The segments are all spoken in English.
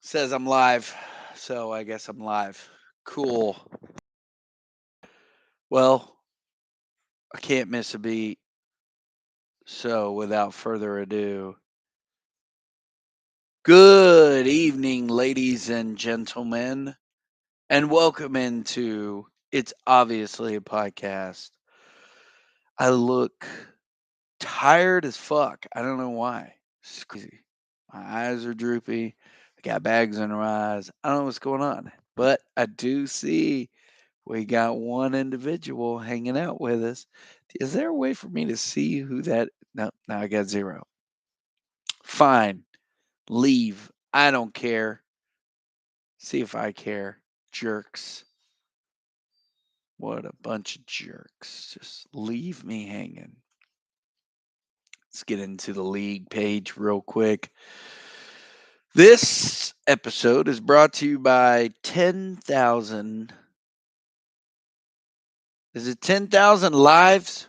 Says I'm live, so I guess I'm live. Cool. Well, I can't miss a beat. So without further ado, good evening, ladies and gentlemen, and welcome into It's Obviously a Podcast. I look tired as fuck. I don't know why. It's crazy. My eyes are droopy. I got bags under my eyes. I don't know what's going on. But I do see we got one individual hanging out with us. Is there a way for me to see who that? No, now I got zero. Fine. Leave. I don't care. See if I care. Jerks. What a bunch of jerks. Just leave me hanging. Let's get into the league page real quick. This episode is brought to you by 10,000. Is it 10,000 lives?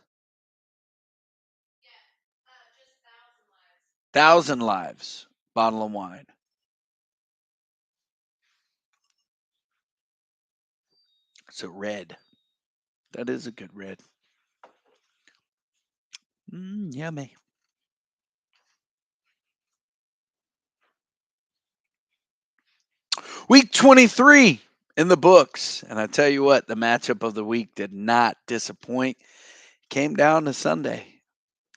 1,000 lives. Bottle of wine. It's a red. That is a good red. Yummy. Week 23 in the books. And I tell you what, the matchup of the week did not disappoint. Came down to Sunday.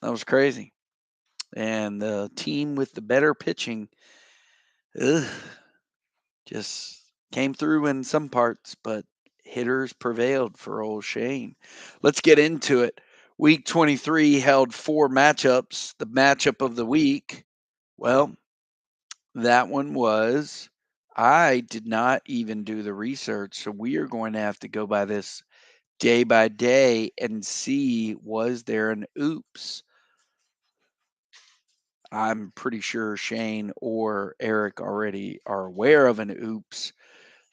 That was crazy. And the team with the better pitching ugh, just came through in some parts, but hitters prevailed for old Shane. Let's get into it. Week 23 held four matchups. The matchup of the week, well, that one was I did not even do the research, so we are going to have to go by this day by day and see was there an oops. I'm pretty sure Shane or Eric already are aware of an oops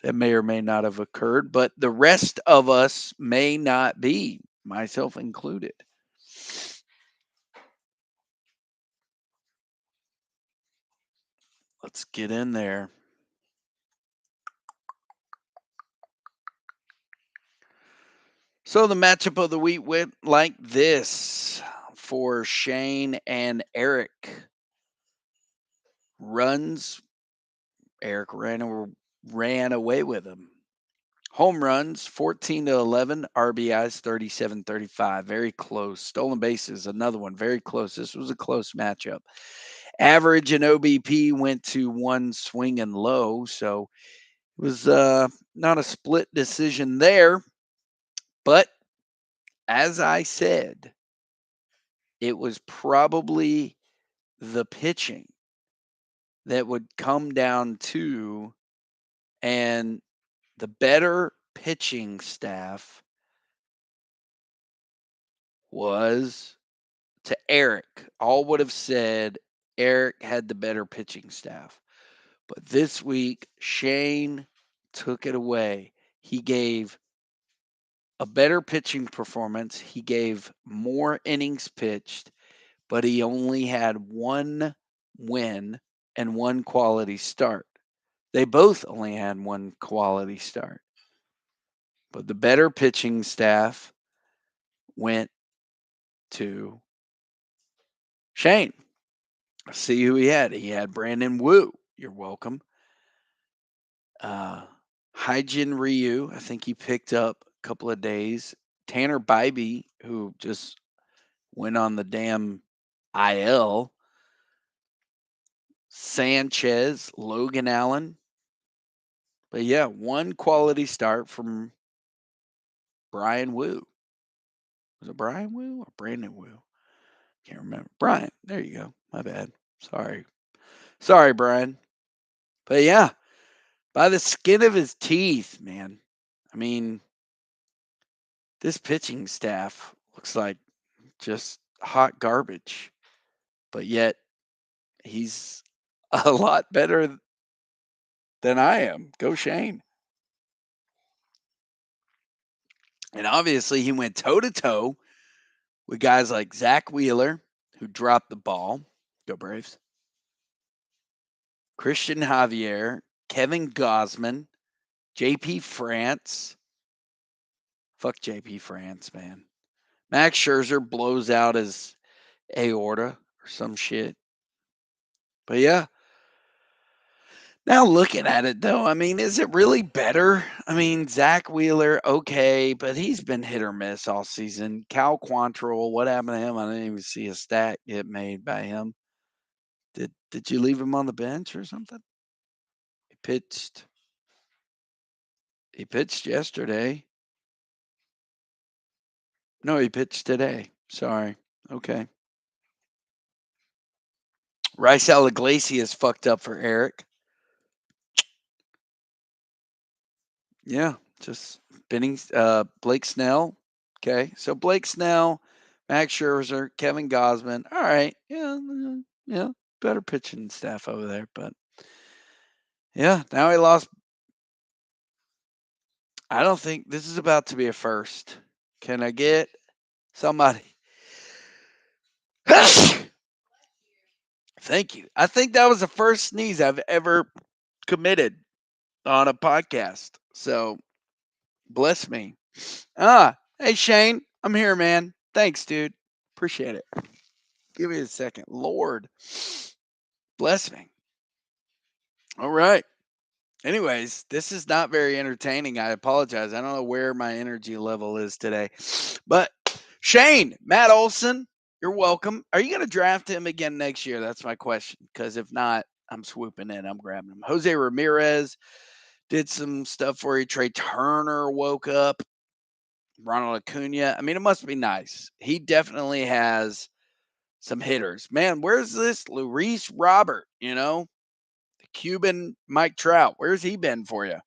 that may or may not have occurred, but the rest of us may not be, myself included. Let's get in there. So the matchup of the week went like this for Shane and Eric. Runs, Eric ran away with them. Home runs 14 to 11, RBIs 37-35, very close. Stolen bases, another one, very close. This was a close matchup. Average and OBP went to one swing and low, so it was not a split decision there. But as I said, it was probably the pitching that would come down to, and the better pitching staff was to Eric. All would have said Eric had the better pitching staff. But this week, Shane took it away. He gave a better pitching performance. He gave more innings pitched, but he only had one win and one quality start. They both only had one quality start. But the better pitching staff went to Shane. See who he had. He had Brandon Wu. You're welcome. Hyjin Ryu, I think he picked up a couple of days. Tanner Bybee, who just went on the damn IL. Sanchez, Logan Allen. But yeah, one quality start from Brian Wu. Was it Brian Wu or Brandon Wu? Can't remember. Brian. There you go. My bad. Sorry. Sorry, Brian. But yeah, by the skin of his teeth, man. I mean, this pitching staff looks like just hot garbage. But yet, he's a lot better than I am. Go Shane. And obviously, he went toe to toe with guys like Zach Wheeler, who dropped the ball. Go Braves. Christian Javier, Kevin Gosman, JP France. Fuck JP France, man. Max Scherzer blows out his aorta or some shit. But yeah, now looking at it though, I mean, is it really better? I mean, Zach Wheeler, okay, but he's been hit or miss all season. Cal Quantrill, what happened to him? I didn't even see a stat get made by him. Did you leave him on the bench or something? He pitched. He pitched yesterday. No, he pitched today. Sorry. Okay. Rice Iglesias fucked up for Eric. Yeah, just Benning, Blake Snell. Okay, so Blake Snell, Max Scherzer, Kevin Gosman. All right, yeah, yeah, better pitching staff over there. But yeah, now he lost. I don't think this is about to be a first. Can I get somebody? Thank you. I think that was the first sneeze I've ever committed on a podcast. So bless me. Hey Shane, I'm here, man. Thanks, dude. Appreciate it. Give me a second. Lord, bless me. All right. Anyways, this is not very entertaining. I apologize. I don't know where my energy level is today. But Shane, Matt Olson, you're welcome. Are you going to draft him again next year? That's my question. Because if not, I'm swooping in. I'm grabbing him. Jose Ramirez did some stuff where he Trey Turner woke up. Ronald Acuna. I mean, it must be nice. He definitely has some hitters. Man, where's this Luis Robert? The Cuban Mike Trout. Where's he been for you?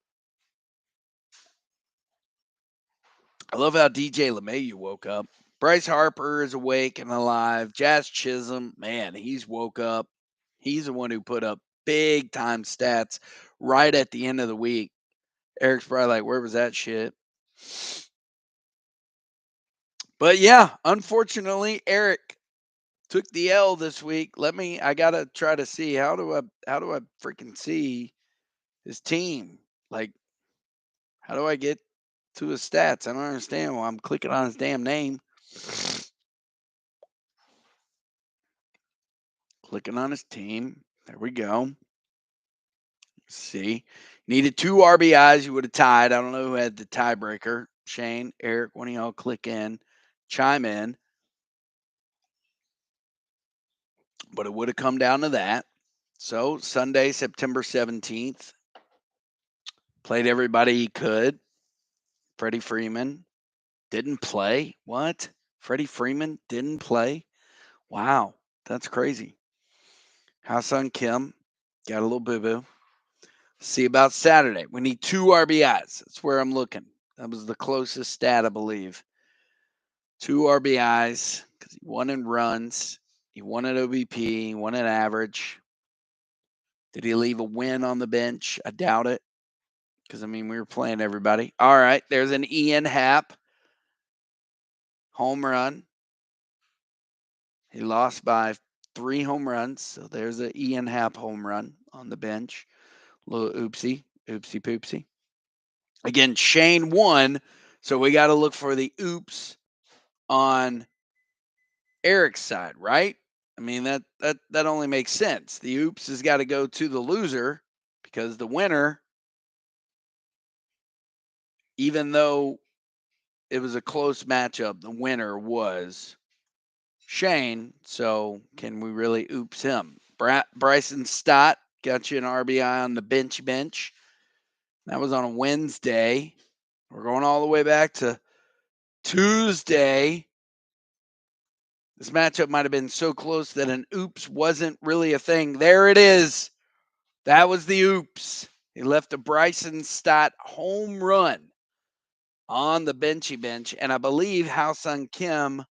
I love how DJ LeMahieu woke up. Bryce Harper is awake and alive. Jazz Chisholm, man, he's woke up. He's the one who put up big time stats right at the end of the week. Eric's probably like, where was that shit? But yeah, unfortunately, Eric took the L this week. I gotta try to see how do I freaking see his team? Like, how do I get to his stats? I don't understand why I'm clicking on his damn name. Clicking on his team. There we go. See. Needed 2 RBIs. You would have tied. I don't know who had the tiebreaker. Shane, Eric, one of y'all click in, chime in. But it would have come down to that. So Sunday, September 17th, played everybody he could. Freddie Freeman didn't play. What? Freddie Freeman didn't play? Wow. That's crazy. Ha-Seong Kim got a little boo-boo. See about Saturday. We need 2 RBIs. That's where I'm looking. That was the closest stat, I believe. 2 RBIs because he won in runs. He won at OBP. He won at average. Did he leave a win on the bench? I doubt it. Because, I mean, we were playing everybody. All right. There's an Ian Happ home run. He lost by 3 home runs. So there's an Ian Happ home run on the bench. Little oopsie poopsie. Again, Shane won. So we got to look for the oops on Eric's side, right? I mean, that only makes sense. The oops has got to go to the loser because the winner, even though it was a close matchup, the winner was Shane. So can we really oops him? Bryson Stott got you an RBI on the bench. That was on a Wednesday. We're going all the way back to Tuesday. This matchup might have been so close that an oops wasn't really a thing. There it is. That was the oops. He left a Bryson Stott home run on the bench. And I believe Ha-Seong Kim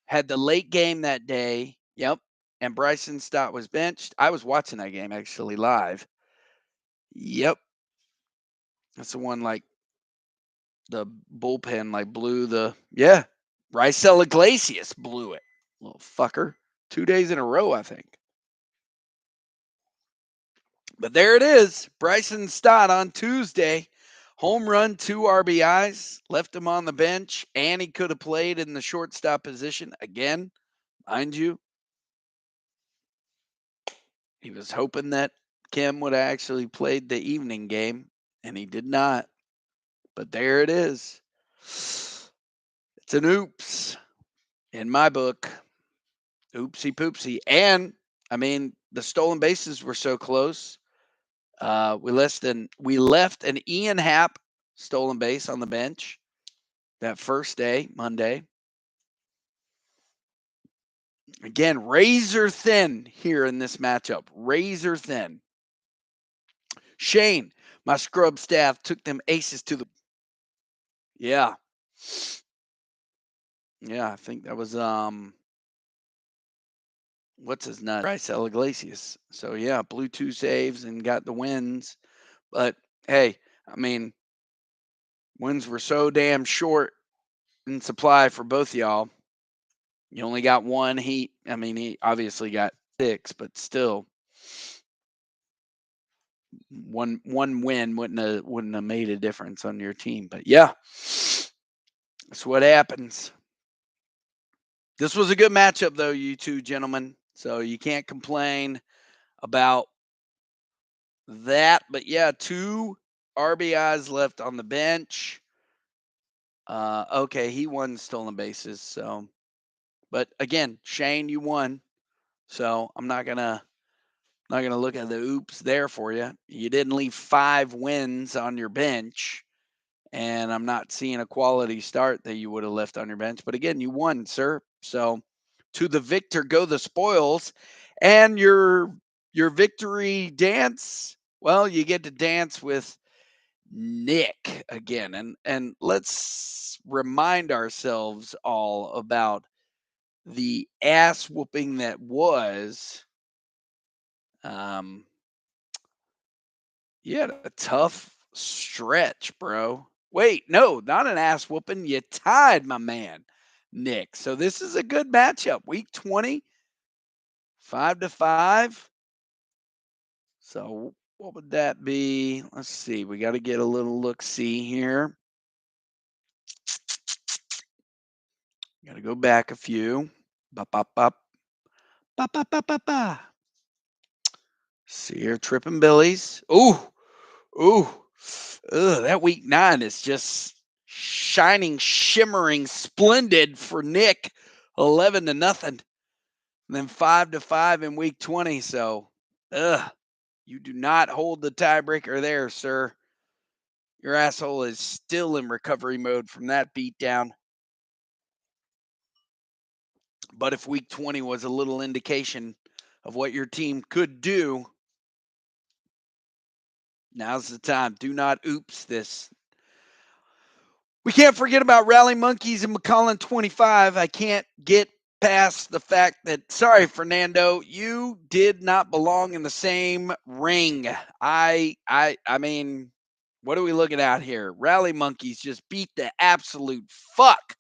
had the late game that day. Yep. And Bryson Stott was benched. I was watching that game actually live. Yep. That's the one like the bullpen like blew the Rice Iglesias blew it. Little fucker. 2 days in a row, I think. But there it is. Bryson Stott on Tuesday. Home run, 2 RBIs, left him on the bench, and he could have played in the shortstop position again. Mind you, he was hoping that Kim would have actually played the evening game, and he did not. But there it is. It's an oops in my book. Oopsie poopsie. And I mean, the stolen bases were so close. We left an Ian Happ stolen base on the bench that first day, Monday. Again, razor thin here in this matchup. Razor thin. Shane, my scrub staff took them aces to the. Yeah. Yeah, I think that was what's his nut? Bryce Iglesias. So yeah, blew 2 saves and got the wins. But hey, I mean, wins were so damn short in supply for both y'all. You only got one. He obviously got 6, but still, one win wouldn't have made a difference on your team. But yeah, that's what happens. This was a good matchup, though, you two gentlemen. So you can't complain about that. But yeah, 2 RBIs left on the bench. Okay, he won stolen bases. So, but again, Shane, you won. So I'm not gonna look at the oops there for you. You didn't leave 5 wins on your bench, and I'm not seeing a quality start that you would have left on your bench. But again, you won, sir. So to the victor go the spoils, and your victory dance. Well, you get to dance with Nick again, and let's remind ourselves all about the ass whooping that was. Um, You had a tough stretch, bro. Wait, no, not an ass whooping. You tied my man, Nick. So this is a good matchup. Week 20, 5-5. So what would that be? Let's see. We got to get a little look see here. Got to go back a few. Bop, bop, bop. Bop, bop, bop, bop, bop. See here, tripping Billies. Ooh, ooh. Ugh, that week 9 is just shining, shimmering, splendid for Nick. 11-0. And then 5-5 in week 20. So, you do not hold the tiebreaker there, sir. Your asshole is still in recovery mode from that beatdown. But if week 20 was a little indication of what your team could do, now's the time. Do not oops this. We can't forget about Rally Monkeys and McCollin 25. I can't get past the fact that, sorry, Fernando, you did not belong in the same ring. I mean, what are we looking at here? Rally Monkeys just beat the absolute fuck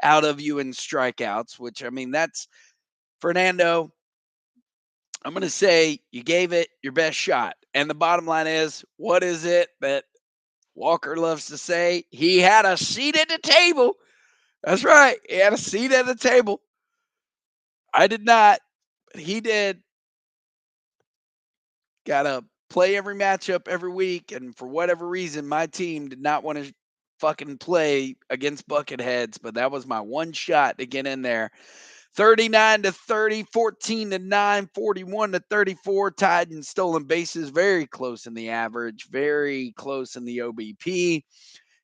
out of you in strikeouts, which, I mean, that's Fernando. I'm going to say you gave it your best shot. And the bottom line is, what is it that Walker loves to say? He had a seat at the table. That's right. He had a seat at the table. I did not, but he did. Got to play every matchup every week. And for whatever reason, my team did not want to fucking play against Bucketheads, but that was my one shot to get in there. 39-30, 14-9, 41-34, tied in stolen bases, very close in the average, very close in the OBP.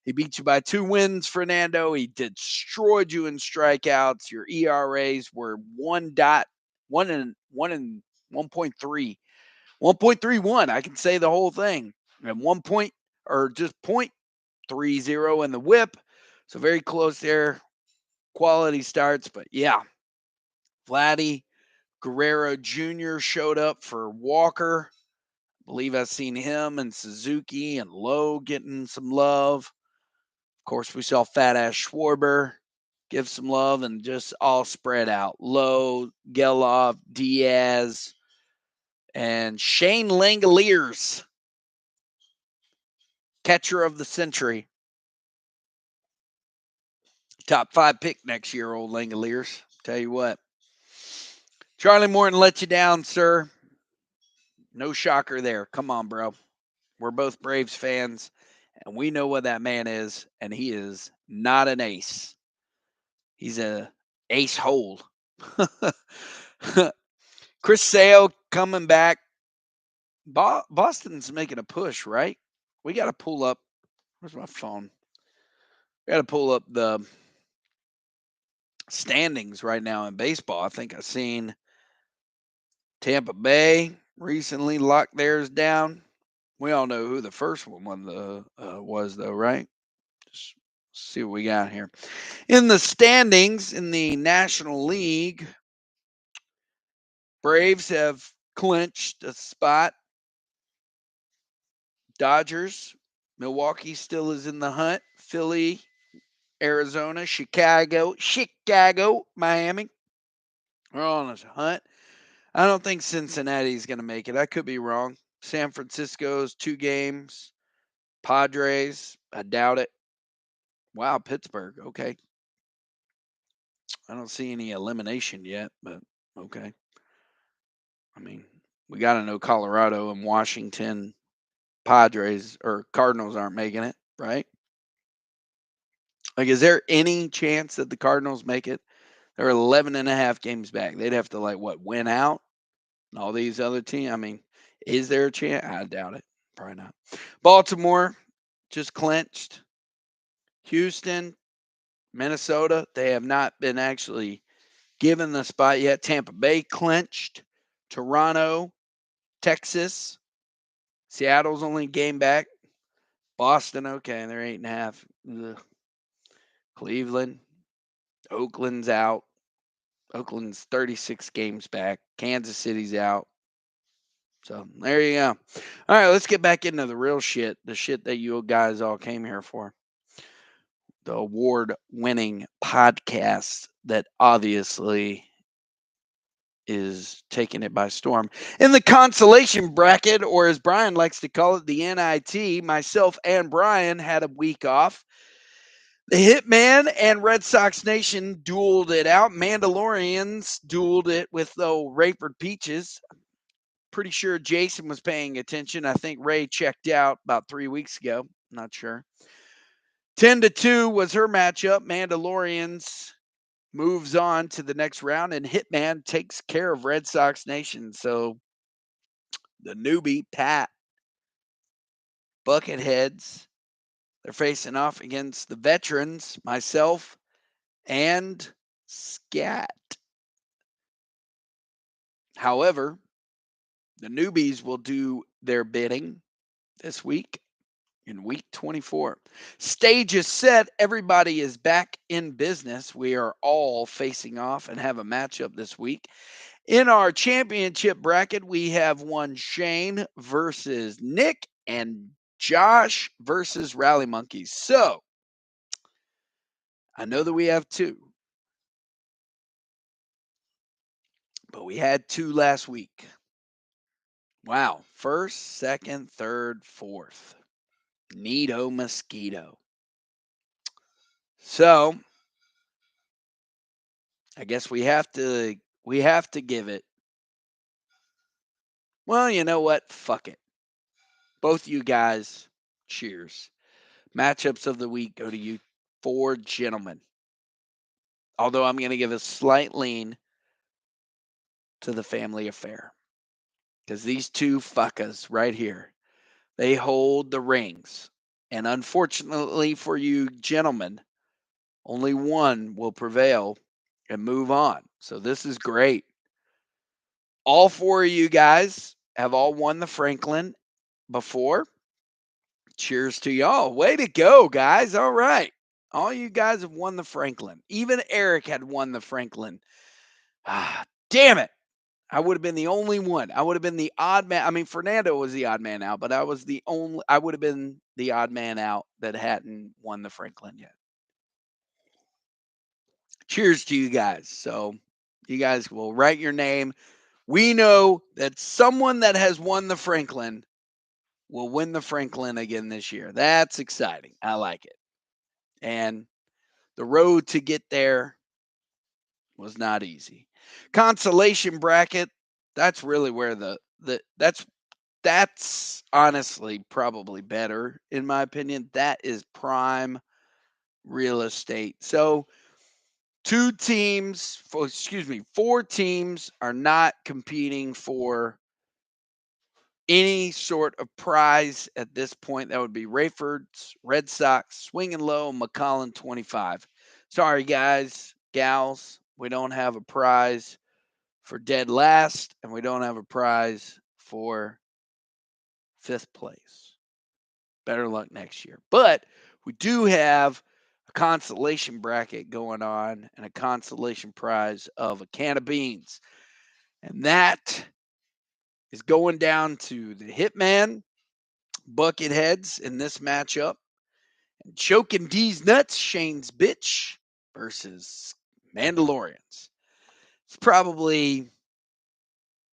He beat you by 2 wins, Fernando. He destroyed you in strikeouts. Your ERAs were 1.3, 1.31. I can say the whole thing. And 1 point or just 0.30 in the whip. So very close there. Quality starts, but yeah. Vladdy Guerrero Jr. showed up for Walker. I believe I've seen him and Suzuki and Lowe getting some love. Of course, we saw Fat Ass Schwarber give some love and just all spread out. Lowe, Geloff, Diaz, And Shane Langoliers, catcher of the century. Top 5 pick next year, old Langoliers. Tell you what. Charlie Morton let you down, sir. No shocker there. Come on, bro. We're both Braves fans, and we know what that man is, and he is not an ace. He's a ace hole. Chris Sale coming back. Boston's making a push, right? We got to pull up. Where's my phone? We got to pull up the standings right now in baseball. I think I've seen Tampa Bay recently locked theirs down. We all know who the first one was, though, right? Just see what we got here. In the standings in the National League, Braves have clinched a spot. Dodgers, Milwaukee still is in the hunt. Philly, Arizona, Chicago, Miami. We're all on a hunt. I don't think Cincinnati's going to make it. I could be wrong. San Francisco's 2 games. Padres, I doubt it. Wow, Pittsburgh. Okay. I don't see any elimination yet, but okay. I mean, we got to know Colorado and Washington Padres or Cardinals aren't making it, right? Like, is there any chance that the Cardinals make it? They're 11 and a half games back. They'd have to, like, what, win out? And all these other teams. I mean, is there a chance? I doubt it. Probably not. Baltimore just clinched. Houston, Minnesota, they have not been actually given the spot yet. Tampa Bay clinched. Toronto, Texas, Seattle's only game back. Boston, okay, they're 8.5. Ugh. Cleveland, Oakland's out. Oakland's 36 games back. Kansas City's out. So there you go. All right, let's get back into the real shit, the shit that you guys all came here for. The award winning podcast that obviously is taking it by storm. In the consolation bracket, or as Brian likes to call it, the NIT, myself and Brian had a week off. The Hitman and Red Sox Nation dueled it out. Mandalorians dueled it with the Rayford Peaches. Pretty sure Jason was paying attention. I think Ray checked out about 3 weeks ago. Not sure. 10-2 was her matchup. Mandalorians moves on to the next round, and Hitman takes care of Red Sox Nation. So the newbie, Pat, Bucketheads, they're facing off against the veterans, myself, and Scat. However, the newbies will do their bidding this week in week 24. Stage is set. Everybody is back in business. We are all facing off and have a matchup this week. In our championship bracket, we have one Shane versus Nick and Josh versus Rally Monkeys. So I know that we have 2, but we had 2 last week. Wow. First, second, third, fourth. Neato mosquito. So I guess we have to give it. Well, you know what? Fuck it. Both you guys, cheers. Matchups of the week go to you 4 gentlemen. Although I'm going to give a slight lean to the family affair. Because these 2 fuckers right here, they hold the rings. And unfortunately for you gentlemen, only one will prevail and move on. So this is great. All 4 of you guys have all won the Franklin before. Cheers to y'all. Way to go, guys. All right. All you guys have won the Franklin. Even Eric had won the Franklin. Ah, damn it. I would have been the only one. I would have been the odd man. I mean, Fernando was the odd man out, but I would have been the odd man out that hadn't won the Franklin yet. Cheers to you guys. So you guys will write your name. We know that someone that has won the Franklin will win the Franklin again this year. That's exciting. I like it. And the road to get there was not easy. Consolation bracket, that's really where that's honestly probably better in my opinion. That is prime real estate. So four teams are not competing for any sort of prize at this point. That would be Rayford's, Red Sox, Swinging Low, McCollin 25. Sorry, guys, gals, we don't have a prize for dead last, and we don't have a prize for fifth place. Better luck next year. But we do have a consolation bracket going on and a consolation prize of a can of beans. And that is going down to the Hitman Bucketheads in this matchup. And Choking D's Nuts, Shane's Bitch versus Mandalorians. It's probably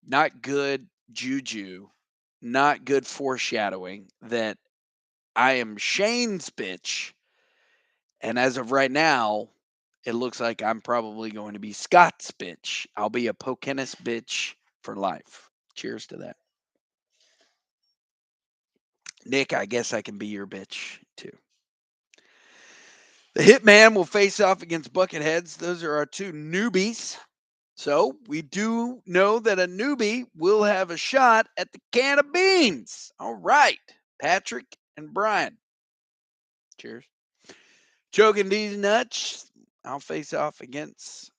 not good juju, not good foreshadowing that I am Shane's bitch. And as of right now, it looks like I'm probably going to be Scott's bitch. I'll be a Pokenis bitch for life. Cheers to that. Nick, I guess I can be your bitch too. The Hitman will face off against Bucketheads. Those are our two newbies. So we do know that a newbie will have a shot at the can of beans. All right, Patrick and Brian. Cheers. Choking these nuts. I'll face off against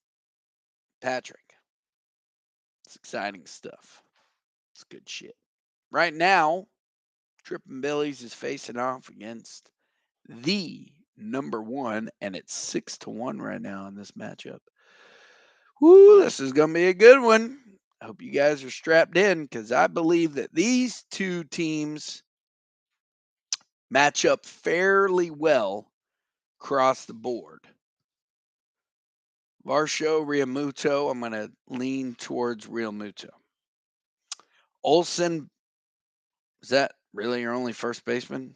Patrick. It's exciting stuff. It's good shit. Right now, Trippin' Billy's is facing off against the number one, and it's 6-1 right now in this matchup. Woo, this is going to be a good one. I hope you guys are strapped in because I believe that these two teams match up fairly well across the board. Varsho, Realmuto, I'm going to lean towards Realmuto. Olson, is that really your only first baseman?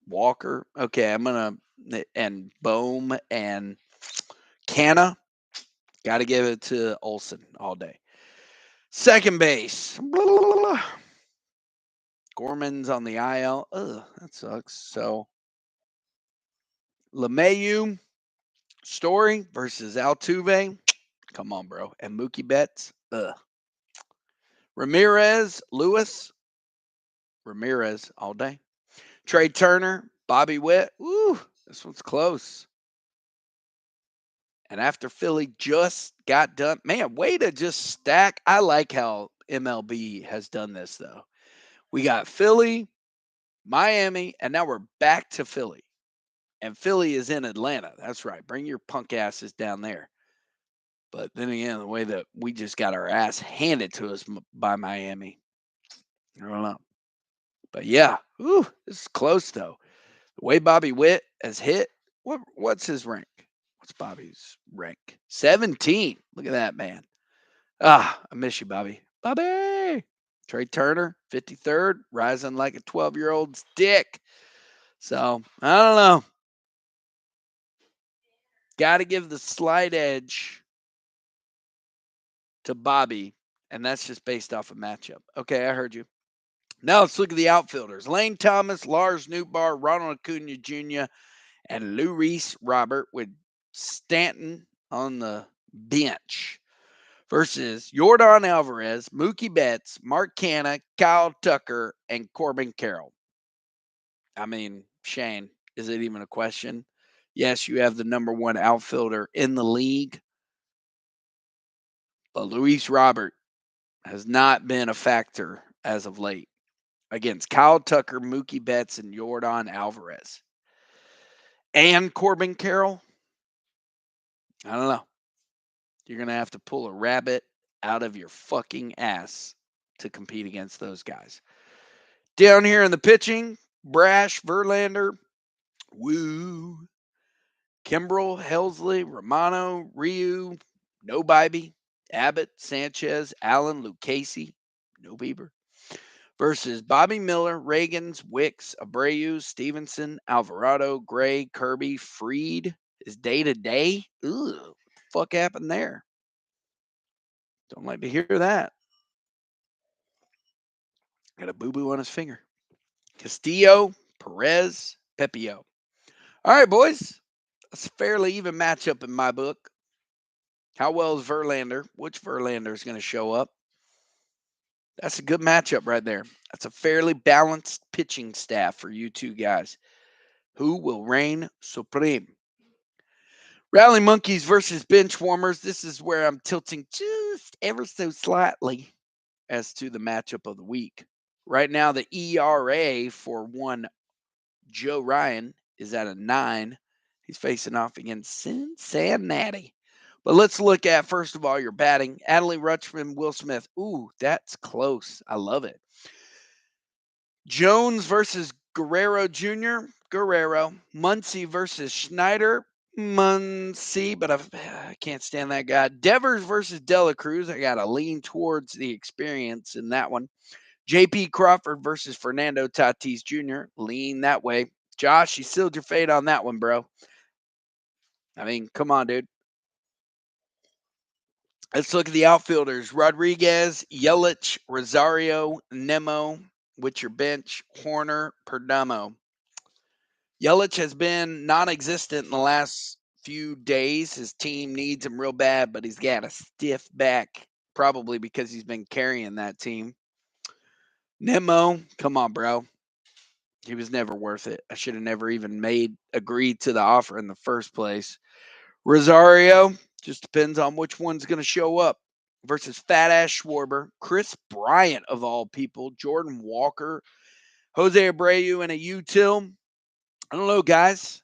Walker. Okay, I'm going to, and Bohm and Canna. Got to give it to Olson all day. Second base. Gorman's on the IL. Ugh, that sucks. So LeMayu, Story versus Altuve. Come on, bro. And Mookie Betts. Ugh. Ramirez, Lewis. Ramirez all day. Trey Turner, Bobby Witt. Woo, this one's close. And after Philly just got done, man, way to just stack. I like how MLB has done this, though. We got Philly, Miami, and now we're back to Philly. And Philly is in Atlanta. That's right. Bring your punk asses down there. But then again, the way that we just got our ass handed to us by Miami, I don't know. But yeah, this is close though. The way Bobby Witt has hit, what's his rank? What's Bobby's rank? 17. Look at that, man. Ah, I miss you, Bobby. Bobby! Trey Turner, 53rd, rising like a 12-year-old's dick. So, I don't know. Got to give the slight edge to Bobby, and that's just based off a matchup. Okay, I heard you. Now let's look at the outfielders. Lane Thomas, Lars Nootbaar, Ronald Acuna Jr., and Luis Robert with Stanton on the bench versus Jordan Alvarez, Mookie Betts, Mark Canha, Kyle Tucker, and Corbin Carroll. I mean, Shane, is it even a question? Yes, you have the number one outfielder in the league, but Luis Robert has not been a factor as of late against Kyle Tucker, Mookie Betts, and Jordan Alvarez. And Corbin Carroll, I don't know. You're going to have to pull a rabbit out of your fucking ass to compete against those guys. Down here in the pitching, Brash, Verlander, woo. Kimbrel, Helsley, Romano, Ryu, no Bibee. Abbott, Sanchez, Allen, Lucchesi, no Bieber, versus Bobby Miller, Reagans, Wicks, Abreu, Stevenson, Alvarado, Gray, Kirby, Freed. Is day to day? Ugh, what the fuck happened there? Don't like to hear that. Got a boo boo on his finger. Castillo, Perez, Pepio. All right, boys. That's a fairly even matchup in my book. How well is Verlander? Which Verlander is going to show up? That's a good matchup right there. That's a fairly balanced pitching staff for you two guys. Who will reign supreme? Rally Monkeys versus Bench Warmers. This is where I'm tilting just ever so slightly as to the matchup of the week. Right now, the ERA for one Joe Ryan is at a 9. He's facing off against Cincinnati. But let's look at, first of all, your batting. Adley Rutschman, Will Smith. Ooh, that's close. I love it. Jones versus Guerrero Jr. Guerrero. Muncy versus Schneider. Muncy, but I can't stand that guy. Devers versus Dela Cruz. I got to lean towards the experience in that one. J.P. Crawford versus Fernando Tatis Jr. Lean that way. Josh, you sealed your fate on that one, bro. I mean, come on, dude. Let's look at the outfielders. Rodriguez, Yelich, Rosario, Nemo, with your bench, Horner, Perdomo. Yelich has been non-existent in the last few days. His team needs him real bad, but he's got a stiff back, probably because he's been carrying that team. Nemo, come on, bro. He was never worth it. I should have never even agreed to the offer in the first place. Rosario, just depends on which one's going to show up. Versus Fat Ass Schwarber, Chris Bryant of all people, Jordan Walker, Jose Abreu, and a util. I don't know, guys.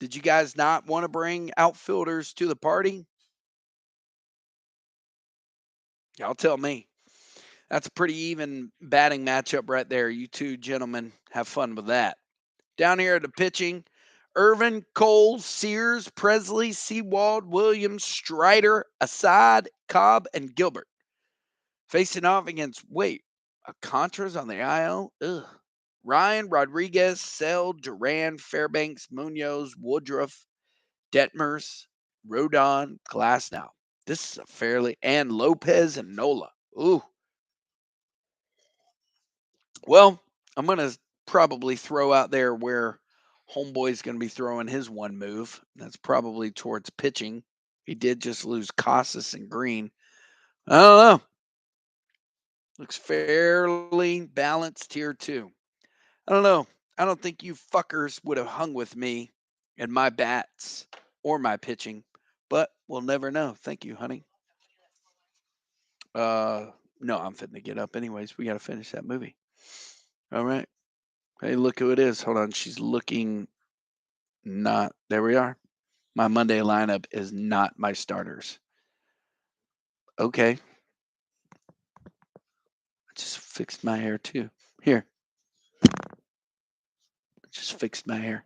Did you guys not want to bring outfielders to the party? Y'all tell me. That's a pretty even batting matchup right there. You two gentlemen have fun with that. Down here at the pitching, Irvin, Cole, Sears, Presley, Seawald, Williams, Strider, Assad, Cobb, and Gilbert. Facing off against, Contras on the IL? Ugh. Ryan, Rodriguez, Sell, Duran, Fairbanks, Munoz, Woodruff, Detmers, Rodon, Glasnow. This is a fairly, and Lopez and Nola. Ooh. Well, I'm going to probably throw out there where Homeboy's going to be throwing his one move. That's probably towards pitching. He did just lose Casas and Green. I don't know. Looks fairly balanced here, too. I don't know. I don't think you fuckers would have hung with me and my bats or my pitching, but we'll never know. Thank you, honey. No, I'm fitting to get up anyways. We got to finish that movie. All right. Hey, look who it is. Hold on. She's looking not. There we are. My Monday lineup is not my starters. Okay. I just fixed my hair too. Here. I just fixed my hair.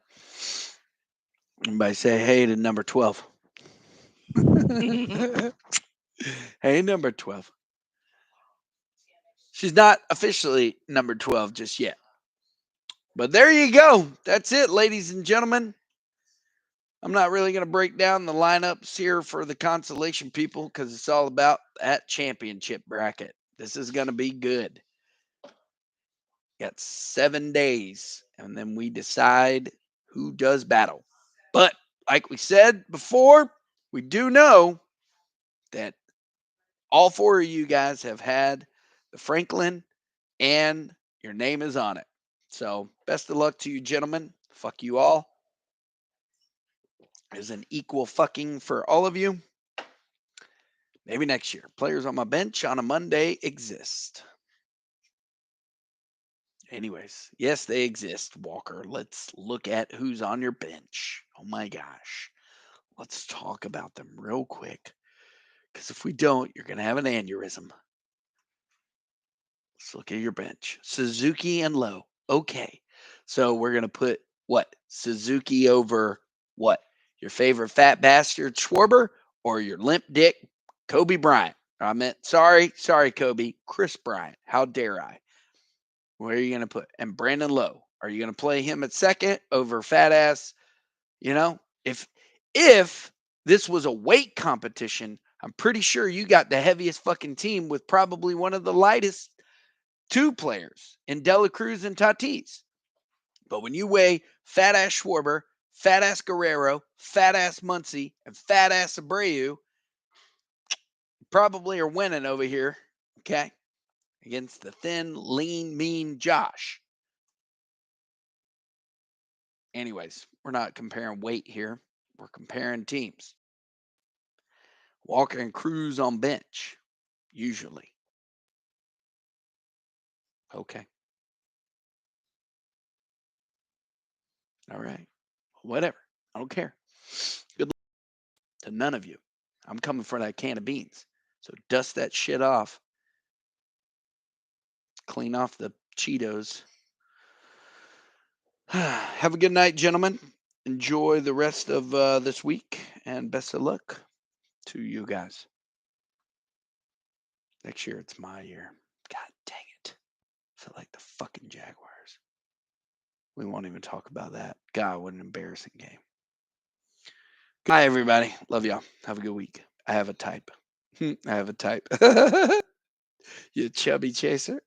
Everybody say hey to number 12. Hey, number 12. She's not officially number 12 just yet. But there you go. That's it, ladies and gentlemen. I'm not really going to break down the lineups here for the consolation people because it's all about that championship bracket. This is going to be good. Got 7 days, and then we decide who does battle. But like we said before, we do know that all 4 of you guys have had the Franklin, and your name is on it. So best of luck to you, gentlemen. Fuck you all. There's an equal fucking for all of you. Maybe next year. Players on my bench on a Monday exist. Anyways, yes, they exist, Walker. Let's look at who's on your bench. Oh my gosh. Let's talk about them real quick. Because if we don't, you're going to have an aneurysm. Let's look at your bench. Suzuki and Lowe. Okay. So we're going to put what? Suzuki over what? Your favorite fat bastard Schwarber or your limp dick Kobe Bryant? I meant, sorry, Kobe. Chris Bryant. How dare I? Where are you going to put? And Brandon Lowe. Are you going to play him at second over fat ass? You know, if this was a weight competition, I'm pretty sure you got the heaviest fucking team with probably one of the lightest two players in Dela Cruz and Tatis. But when you weigh fat ass Schwarber, fat ass Guerrero, fat ass Muncy, and fat ass Abreu, you probably are winning over here. Okay. Against the thin, lean, mean Josh. Anyways, we're not comparing weight here. We're comparing teams. Walker and Cruz on bench, usually. Okay. All right. Whatever. I don't care. Good luck to none of you. I'm coming for that can of beans. So dust that shit off. Clean off the Cheetos. Have a good night, gentlemen. Enjoy the rest of this week and best of luck to you guys. Next year, it's my year. God dang it. I feel like the fucking Jaguars. We won't even talk about that. God, what an embarrassing game. Bye, everybody. Love y'all. Have a good week. I have a type. I have a type. You chubby chaser.